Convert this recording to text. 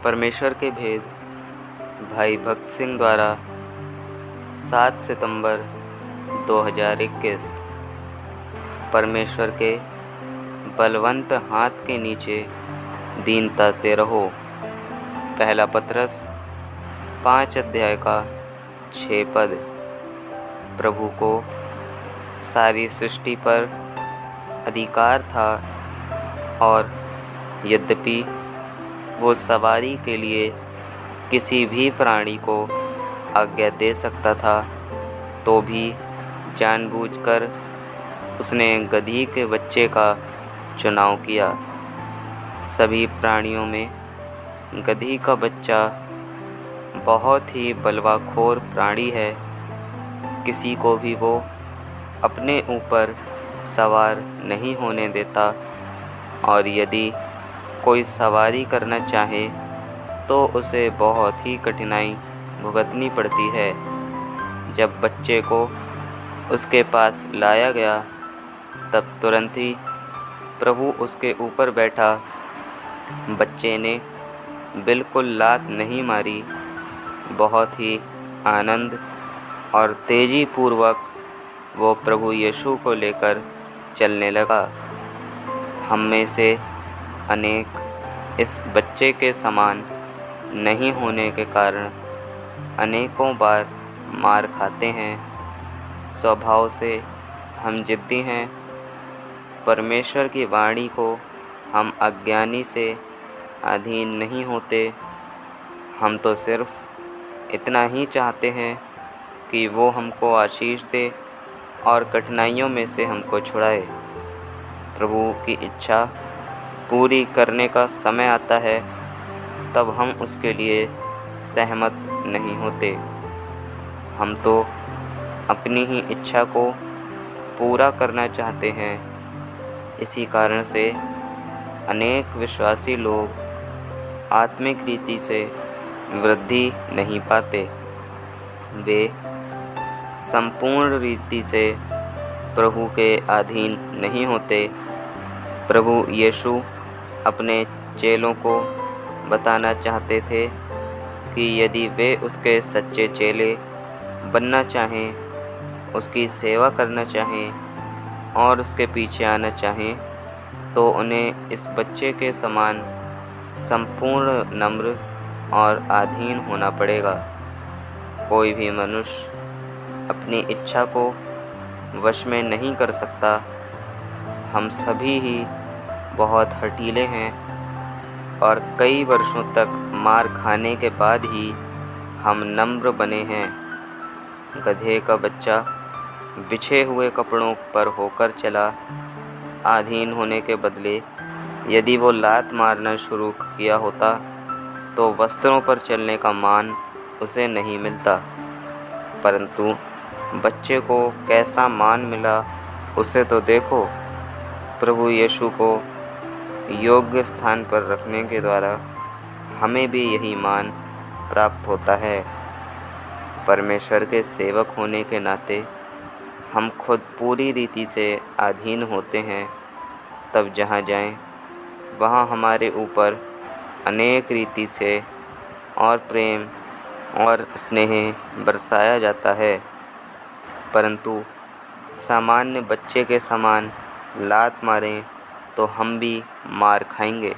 परमेश्वर के भेद भाई भक्त सिंह द्वारा 7 सितंबर 2021। परमेश्वर के बलवंत हाथ के नीचे दीनता से रहो। पहला पतरस 5 अध्याय का 6 पद। प्रभु को सारी सृष्टि पर अधिकार था और यद्यपि वो सवारी के लिए किसी भी प्राणी को आज्ञा दे सकता था, तो भी जानबूझकर उसने गधी के बच्चे का चुनाव किया। सभी प्राणियों में गधी का बच्चा बहुत ही बलवाखोर प्राणी है। किसी को भी वो अपने ऊपर सवार नहीं होने देता, और यदि कोई सवारी करना चाहे तो उसे बहुत ही कठिनाई भुगतनी पड़ती है। जब बच्चे को उसके पास लाया गया तब तुरंत ही प्रभु उसके ऊपर बैठा। बच्चे ने बिल्कुल लात नहीं मारी। बहुत ही आनंद और तेजी पूर्वक वो प्रभु यीशु को लेकर चलने लगा। हम में से अनेक इस बच्चे के समान नहीं होने के कारण अनेकों बार मार खाते हैं। स्वभाव से हम जिद्दी हैं। परमेश्वर की वाणी को हम अज्ञानी से अधीन नहीं होते। हम तो सिर्फ इतना ही चाहते हैं कि वो हमको आशीष दे और कठिनाइयों में से हमको छुड़ाए। प्रभु की इच्छा पूरी करने का समय आता है तब हम उसके लिए सहमत नहीं होते। हम तो अपनी ही इच्छा को पूरा करना चाहते हैं। इसी कारण से अनेक विश्वासी लोग आत्मिक रीति से वृद्धि नहीं पाते। वे संपूर्ण रीति से प्रभु के अधीन नहीं होते। प्रभु यीशु अपने चेलों को बताना चाहते थे कि यदि वे उसके सच्चे चेले बनना चाहें, उसकी सेवा करना चाहें और उसके पीछे आना चाहें, तो उन्हें इस बच्चे के समान संपूर्ण नम्र और अधीन होना पड़ेगा। कोई भी मनुष्य अपनी इच्छा को वश में नहीं कर सकता। हम सभी ही बहुत हठीले हैं और कई वर्षों तक मार खाने के बाद ही हम नम्र बने हैं। गधे का बच्चा बिछे हुए कपड़ों पर होकर चला। अधीन होने के बदले यदि वो लात मारना शुरू किया होता तो वस्त्रों पर चलने का मान उसे नहीं मिलता। परंतु बच्चे को कैसा मान मिला, उसे तो देखो। प्रभु यीशु को योग्य स्थान पर रखने के द्वारा हमें भी यही मान प्राप्त होता है। परमेश्वर के सेवक होने के नाते हम खुद पूरी रीति से अधीन होते हैं। तब जहाँ जाएं वहाँ हमारे ऊपर अनेक रीति से और प्रेम और स्नेह बरसाया जाता है। परंतु सामान्य बच्चे के समान लात मारें तो हम भी मार खाएंगे।